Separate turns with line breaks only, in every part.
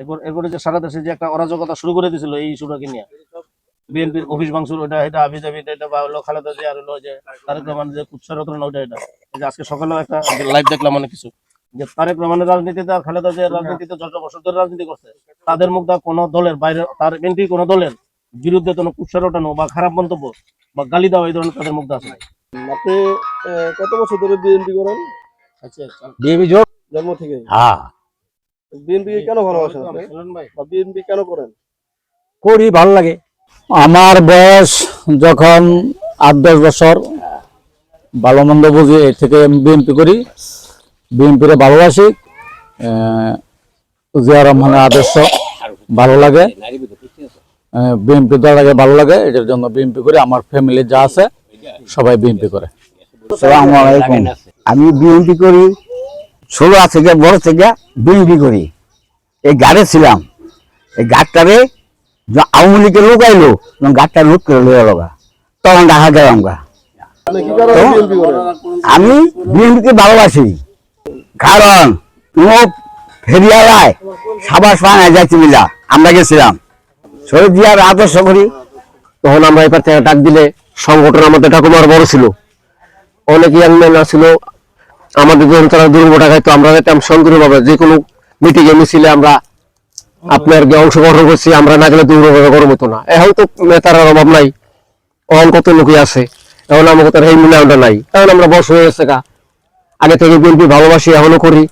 এরপরে যে সারা দেশে যে একটা অরাজকতা শুরু করে দিয়েছিল এই ইস্যুটাকে নিয়ে, বিএনপির অফিস ভাঙচুর, ওটা এটা আবিজাবি, এটা বা হলো খালেদা জিয়া, আর হলো যে তারেক রহমান যে কুৎসা রচনা, ওটা এটা এই যে আজকে সকালেও একটা লাইভ দেখলাম অনেক কিছু, যে তারেক রহমানের রাজনীতিতে আর খালেদা জিয়ার রাজনীতিতে যত বছর ধরে রাজনীতি করছে তাদের মুখ কোনো দলের বাইরে, তার এমপি কোনো দলের বিরুদ্ধে কোনো কুৎসা রটানো বা খারাপ মন্তব্য বা গালি দেওয়া এই ধরনের তাদের মুখ আছে নাই।
আপনি কত বছর ধরে বিএনপি করেন?
আচ্ছা
বিএনপি জোট
জন্ম থেকে?
হ্যাঁ
বিএনপি কেন ভালোবাসেন আপনি, বা বিএনপি কেন করেন?
করি, ভালো লাগে। আমার বয়স যখন 8-10 বছর, ভালো মন্দ বুঝি, এর থেকে বিএনপি করি, বিএনপিরে ভালোবাসি। জিয়া রহমানের আদর্শ ভালো লাগে, বিএনপি দলটাকে ভালো লাগে, এটার জন্য বিএনপি করি। আমার ফ্যামিলি যা আছে সবাই বিএনপি করে।
আসসালামু আলাইকুম। আমি বিএনপি করি 16 থেকে বড় থেকে বিএনপি করি। এই গাড়ে ছিলাম, এই গাড়টারে আওয়ামী লীগের লোক আইলো, গাড়টা লুট করে লইয়া লগা, তখন দেখা গেলাম গা। আমি বিএনপিকে ভালোবাসি, কারণ ফেরিয়ালায় সাবাস পায় যাইতে মিলা আমরা গেছিলাম, শহীদ জিয়ার আদর্শ করি।
তখন আমরা এবার থেকে ডাক দিলে সংগঠন আমাদের ঠাকুমার বড় ছিল, অনেক ইয়াং ম্যান ছিল আমাদের, যখন তারা দুর্ঘটনা খাইতো আমরা যেতাম সন্তুরভাবে, যে কোনো মিটিং এ মিছিলে আমরা আপনার অংশগ্রহণ করছি, আমরা না গেলে দুর্ঘটনা গরম হতো না। এখন তো নেতার অভাব নাই, অন কত লোকই আছে, এখন আমাকে তার এই মূল্যায়নটা নাই, এখন আমরা বয়স হয়ে গেছে গা। আগে থেকে বিএনপি ভালোবাসি, এখনো করি,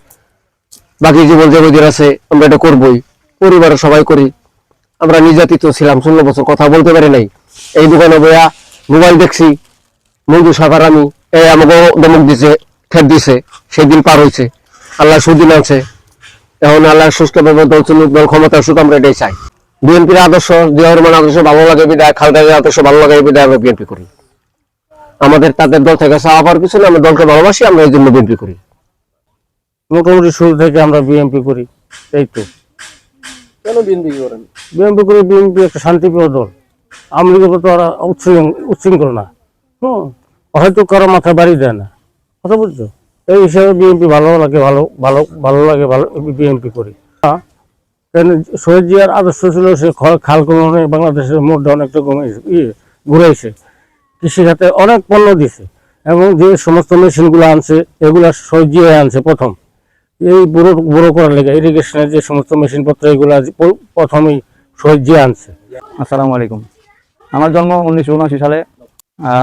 বাকি জীবন যে আছে আমরা এটা করবোই, পরিবারের সবাই করি। আমরা নির্যাতিত ছিলাম, 16 বছর কথা বলতে পারি নাই, এই দোকানে বইয়া মোবাইল দেখছি, মঞ্জু সাফার আমি এই আমাকে দমক দিছে, ঠেট দিছে, সেই দিন পার হয়েছে, আল্লাহ সুদিন আছে। এখন আল্লাহ সুস্থভাবে দল চলুক, দল ক্ষমতা আসুক, আমরা এটাই চাই। বিএনপির আদর্শ, জিয়া রহমানের আদর্শ ভালো লাগে বিদায়, খালেদা জিয়ার আদর্শ ভালো লাগে বিদায় আমরা বিএনপি করি। আমাদের তাদের দল থেকে চাওয়া পাওয়ার কিছু না, আমরা দলকে ভালোবাসি, আমরা এই জন্য বিএনপি করি।
মোটামুটি শুরু থেকে আমরা বিএনপি করি। এই তো
কেন বিএনপি করেন?
বিএনপি করি, বিএনপি একটা শান্তিপ্রিয় দল। আওয়ামী লীগের তো ওরা উচ্ছৃঙ্খল না, হয়তো কারো মাথা বাড়ি দেয় না, কথা বুঝছো? এই হিসাবে বিএনপি ভালো লাগে, ভালো লাগে, বিএনপি করি। শহীদ জিয়ার আদর্শ ছিল সে খাল কমে বাংলাদেশের মোটটা অনেকটা ঘুরেছে, কৃষি খাতে অনেক পণ্য দিছে, এবং যে সমস্ত মেশিনগুলো আনছে এগুলা শহীদ জিয়া আনছে প্রথম। এই বুড়ো করার লেগে ইরিগেশনের যে সমস্ত মেশিনপত্র এগুলা প্রথমেই শহীদ জিয়া আনছে।
আসসালামু আলাইকুম। আমার জন্ম 1979 সালে,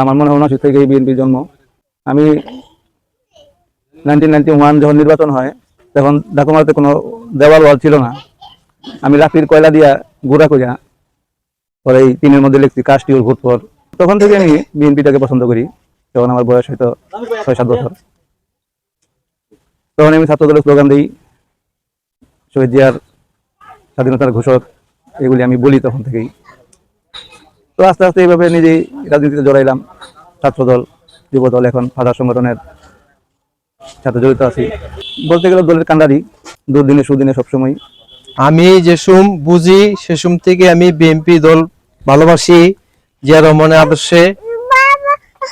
আমার মনে হয় 79 থেকে বিএনপির জন্ম। আমি 1991 যখন নির্বাচন হয়, তখন ঢাকুমাতে কোনো দেওয়াল ওয়াল ছিল না, আমি লাকড়ির কয়লা দিয়া গুঁড়া করিয়া পরে এই টিনের মধ্যে লিখছি কাস্টিউর ভোটপর। তখন থেকে আমি বিএনপিটাকে পছন্দ করি। তখন আমার বয়স হয়তো 6-7 বছর। তখন আমি ছাত্রদলের স্লোগান দিই, শহীদ জিয়ার স্বাধীনতার ঘোষক, এগুলি আমি বলি তখন থেকেই। তো আস্তে আস্তে এইভাবে নিজেই রাজনীতিতে জড়াইলাম, ছাত্রদল, যুবদল, এখন ফাদার সংগঠনের সাথে জড়িত আছি। বলতে গেলে দলের কান্ডারি, দুর্দিনে সুদিনে সবসময়।
আমি যেসুম বুঝি সেসুম থেকে আমি বিএনপি দল ভালোবাসি, জিয়া রহমানের আদর্শে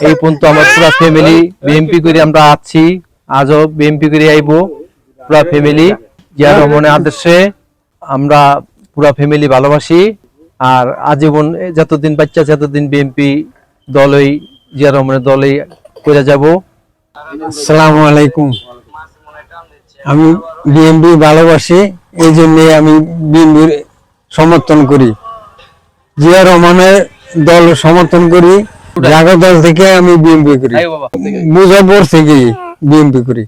এই পর্যন্ত আমার পুরো ফ্যামিলি বিএনপি করে আমরা আছি, আজও বিএনপি করে আইব পুরো ফ্যামিলি। জিয়া রহমানের আদর্শে আমরা পুরো ফ্যামিলি ভালোবাসি, আর আজীবন যতদিন বাচ্চা যতদিন বিএনপি দলই, জিয়া রহমানের দলই করে যাব।
আসসালামু আলাইকুম। আমি বিএনপি ভালোবাসি, এই জন্য আমি বিএনপির সমর্থন করি, জিয়া রহমানের দল সমর্থন করি। জাগো দল থেকে আমি বিএনপি করি, মুজাফর থেকে বিএনপি করি।